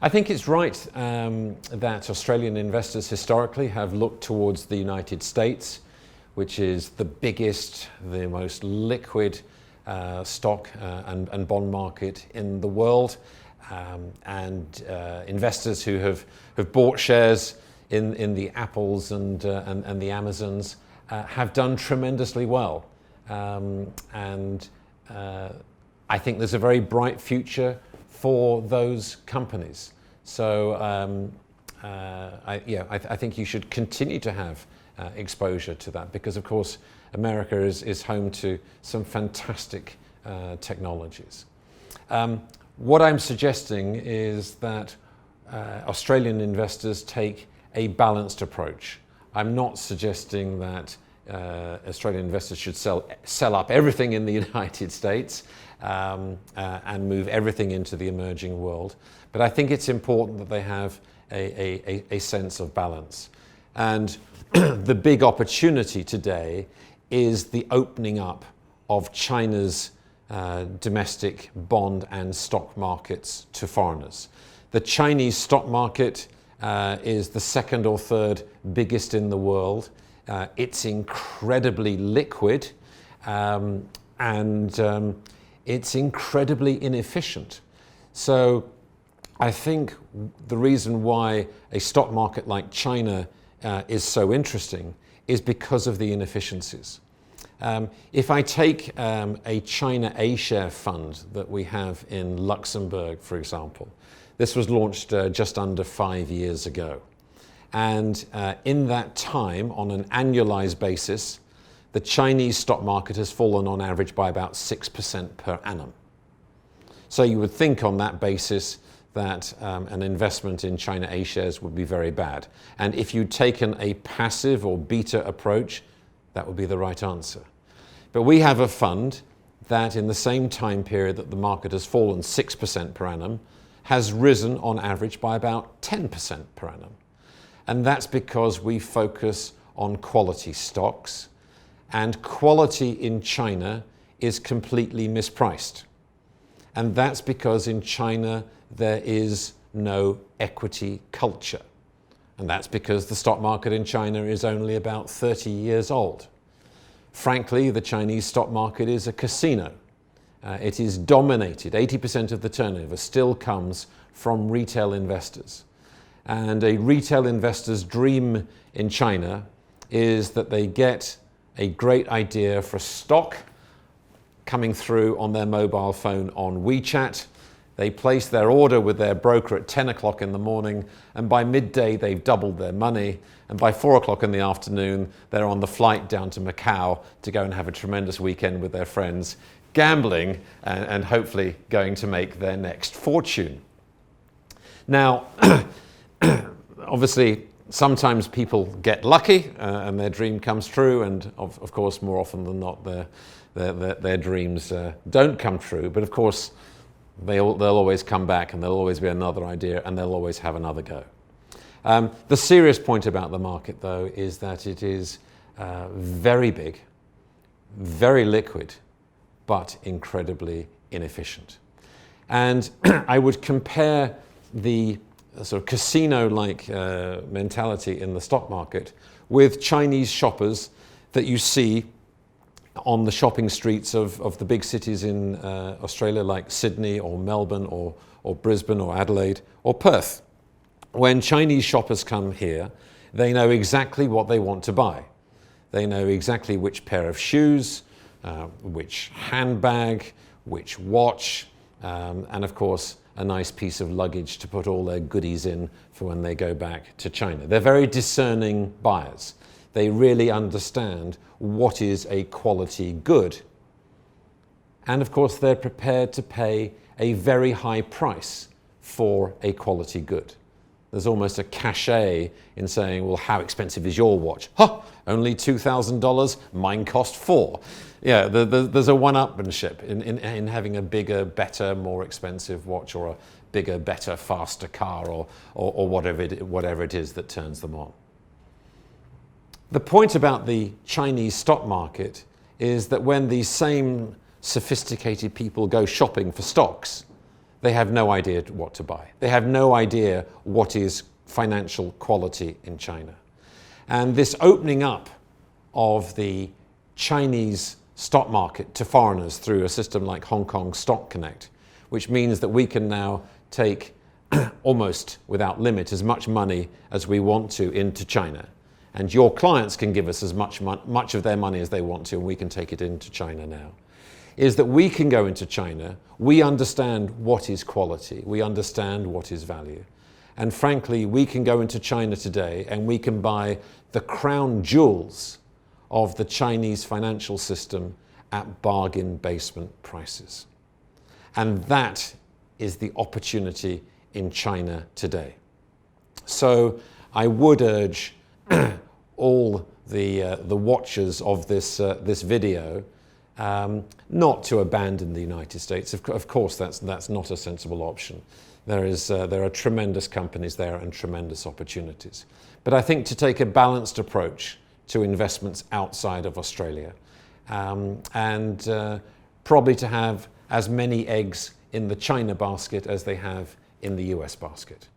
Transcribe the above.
I think it's right that Australian investors historically have looked towards the United States, which is the biggest, the most liquid stock and bond market in the world. Investors who have bought shares in the Apples and the Amazons have done tremendously well. I think there's a very bright future for those companies. So I think you should continue to have exposure to that, because of course America is home to some fantastic technologies. What I'm suggesting is that Australian investors take a balanced approach. I'm not suggesting that Australian investors should sell up everything in the United States and move everything into the emerging world. But I think it's important that they have a sense of balance. And the big opportunity today is the opening up of China's domestic bond and stock markets to foreigners. The Chinese stock market is the second or third biggest in the world. It's incredibly liquid and it's incredibly inefficient. So I think the reason why a stock market like China is so interesting is because of the inefficiencies. If I take a China A-share fund that we have in Luxembourg, for example, this was launched just under 5 years ago. And in that time, on an annualized basis, the Chinese stock market has fallen on average by about 6% per annum. So you would think on that basis that an investment in China A shares would be very bad. And if you'd taken a passive or beta approach, that would be the right answer. But we have a fund that in the same time period that the market has fallen 6% per annum, has risen on average by about 10% per annum. And that's because we focus on quality stocks, and quality in China is completely mispriced. And that's because in China there is no equity culture. And that's because the stock market in China is only about 30 years old. Frankly, the Chinese stock market is a casino. It is dominated, 80% of the turnover still comes from retail investors. And a retail investor's dream in China is that they get a great idea for a stock coming through on their mobile phone on WeChat. They place their order with their broker at 10 o'clock in the morning, and by midday they've doubled their money, and by 4 o'clock in the afternoon they're on the flight down to Macau to go and have a tremendous weekend with their friends, gambling and hopefully going to make their next fortune. Now, obviously, sometimes people get lucky and their dream comes true, and of course, more often than not, their dreams don't come true. But of course, they'll always come back, and there'll always be another idea, and they'll always have another go. The serious point about the market, though, is that it is very big, very liquid, but incredibly inefficient. And I would compare the sort of casino-like mentality in the stock market with Chinese shoppers that you see on the shopping streets of the big cities in Australia, like Sydney or Melbourne or Brisbane or Adelaide or Perth. When Chinese shoppers come here, they know exactly what they want to buy. They know exactly which pair of shoes, which handbag, which watch, and of course, a nice piece of luggage to put all their goodies in for when they go back to China. They're very discerning buyers. They really understand what is a quality good. And of course, they're prepared to pay a very high price for a quality good. There's almost a cachet in saying, well, how expensive is your watch? Huh, only $2,000, mine cost $4,000. Yeah, there's a one-upmanship in having a bigger, better, more expensive watch, or a bigger, better, faster car, or whatever it is that turns them on. The point about the Chinese stock market is that when these same sophisticated people go shopping for stocks, they have no idea what to buy. They have no idea what is financial quality in China. And this opening up of the Chinese stock market to foreigners through a system like Hong Kong Stock Connect, which means that we can now take almost without limit as much money as we want to into China. And your clients can give us as much of their money as they want to, and we can take it into China now. Is that we can go into China, we understand what is quality, we understand what is value. And frankly, we can go into China today and we can buy the crown jewels of the Chinese financial system at bargain basement prices. And that is the opportunity in China today. So I would urge all the watchers of this video not to abandon the United States. Of course, that's not a sensible option. There are tremendous companies there and tremendous opportunities. But I think to take a balanced approach to investments outside of Australia, and probably to have as many eggs in the China basket as they have in the US basket.